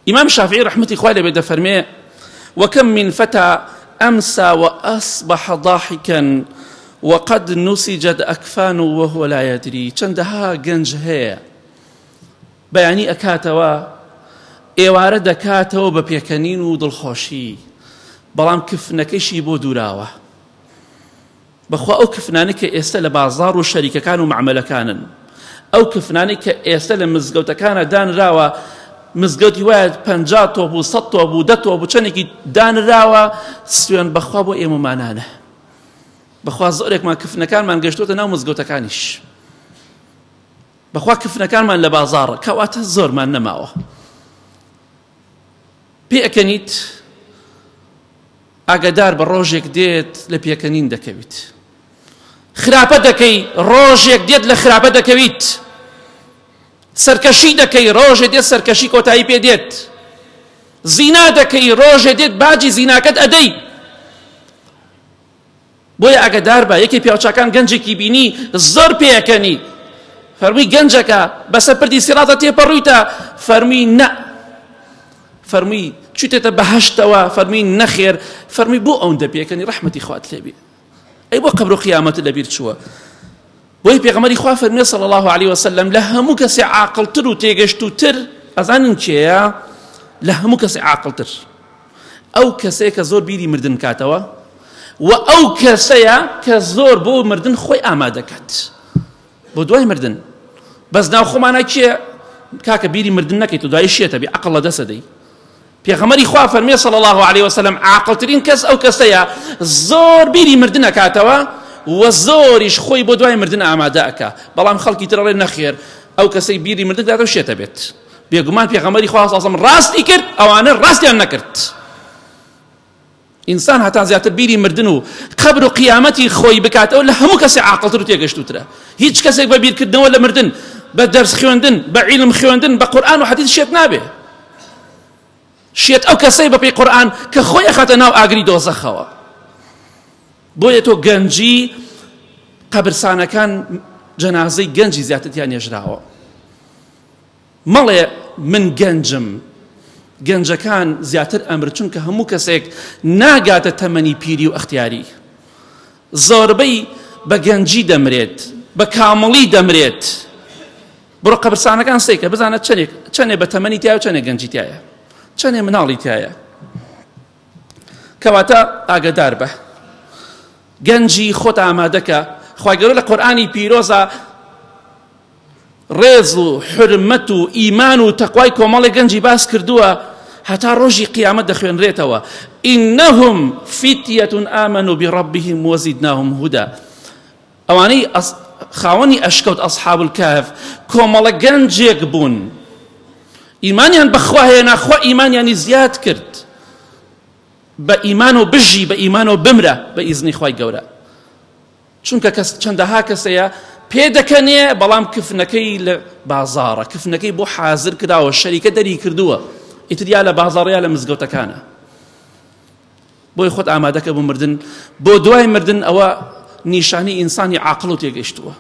إمام شافعي رحمة إخواني بيد فرمي وكم من فتى أمسى وأصبح ضاحكا وقد نسجت أكفانه وهو لا يدري. چندها گەنج هەیە بەیانی ئەکاتەوە ئێوارە دەکاتەوە بە پێکەنین و دڵخۆشی، بەڵام کفنەکەیشی بۆ دووراوە. بەخوا ئەو کفنانە کە ئێستا لە بازاڕ و شەریکەکان و معاملەکانن، ئەو کفنانەی کە ئێستا لە مزگەوتەکانە دانراوە، مزگەوتی وایە 50 تۆپ و 100 تۆپ و 10 تۆپ و چەندێکی دانراوە، سوێن بەخوا بۆ ئێمەمانانە. بەخوا زۆرێکمان کفنەکانمان گەشتوتە ناو مزگەوتەکانیش، بەخوا کفنەکانمان لە بازاڕە، کەواتە زۆرمان نەماوە. پێ ئەکەنیت ئاگادار بە ڕۆژێک دێت لە پێکەنین دەکەویت، خراپە دەکەی ڕۆژێک دێت لە خراپە دەکەویت، سەرکەشی دەکەی ڕۆژێک دێت سەرکەشی کۆتایی پێ دێت، زینا دەکەی ڕۆژێک دێت باجی زیناکەت ئەدەی. بۆیە ئاگادار بە یەکێ پیاوچاکان گەنجێکی بینی زۆر پێەکەنی، فەرمووی گەنجەکە بەسەر پردی سیراتە تێپەڕوویتە، فەرمووی نە، فەرمووی چوتێتە بەهەشتەوە، فەرمووی نەخێر، فەرمووی بۆ ئەوەندە پێکەنی ڕەحمەتی خوات لێبێ، ئەی بۆ قەبر و قیامەت لەبیر چووە. بۆی پێغەمبەری خوا فەرمووی صلی الله علیه وسلم لە هەموو کەسێ عاقڵتر و تێگەشتووتر ئەزانن کێیە؟ لە هەموو کەسێ عاقڵتر ئەو کەسەیە کە زۆر بیری مردن کاتەوە، و ئەو کەسەیە کە زۆر بۆ مردن خۆی ئامادەکات بۆ دوای مردن. بەس ناو خۆمانە کێ کاکە بیری مردن نەکەیت و دوای شێتە بی عەقڵ لە دەسەدەی. پێغەمبەری خوا فەرمووی صلی الله علیه وسلم عاقڵترین کەس ئەو کەسەیە زۆر بیری مردن ئەکاتەوە و زۆریش خۆی بۆ دوای مردن ئامادە ئەکا. بەڵام خەڵکی تر ئەڵێ نەخێر، ئەو کەسەی بیری مردن کاتەوە شێتە بێت. بێگومان پێغەمبەری خوا صلی الله علیه وسلم ڕاستی کرد، ئەوانە ڕاستیان نەکرد. ئینسان هەتا زیاتر بیری مردن و قەبر و قیامەتی خۆی بکاتەوە لە هەموو کەسێ عاقڵتر و تێگەشتووترە. هیچ کەسێک بە بیرکردنەوە لە مردن، بە دەرس خوێندن، بە عیلم خوێندن، بە قورئان و حەدیث شێت نابێ. شێت ئەو کەسەی بەپێی قورئان کە خۆی ئەخاتە ناو ئاگری دۆزەخەوە. بۆیە تۆ گەنجی قەبرسانەکان جەنازەی گەنجی زیاتریان نێژراوە. مەڵێ من گەنجم، گەنجەکان زیاتر ئەمر، چونکە هەموو کەسێک ناگاتە تەمەنی پیری و ئەختیاری. زۆربەی بە گەنجی دەمرێت، بە کامڵی دەمرێت. بڕۆ قەبرستانەکان سەیکە بزانە چەندێ بە تەمەنی تایە و چەندێ گەنجی تایە، چەندێ مناڵی تایە. کەواتە ئاگادار بە گەنجی خۆت ئامادەکە. خوای گەورە لە قورئانی پیرۆزە ڕێز و حرمەت و ئیمان و تەقوای کۆمەڵی گەنجی باس کردووە، هەتا ڕۆژی قیامەت دەخوێنرێتەوە ئینەهم فتیەة آمنوا بربهم وزدناهم هدى. ئەوانەی خاوەنی ئەشکەوت ئەصحاب الکهف کۆمەڵە گەنجێک بوون، ئیمانیان بەخوا هێنا، خوا ئیمانیانی زیاد کرد، بە ئیمان و بژی، بە ئیمان و بمرە بە ئیزنی خوای گەورە. چونکە چەندەها کەسەیە پێدەکەنێ بەڵام کفنەکەی لە بازاڕە، کفنەکەی بۆ حازر کراوە، شەریکە دەری کردووە، ئیتر یا لە بازاڕ یا لە مزگەوتەکانە. بۆی خۆت ئامادەکە بۆ مردن، بۆ دوای مردن. ئەوە نیشانی ئینسانی عاقڵ و تێگەیشتووە.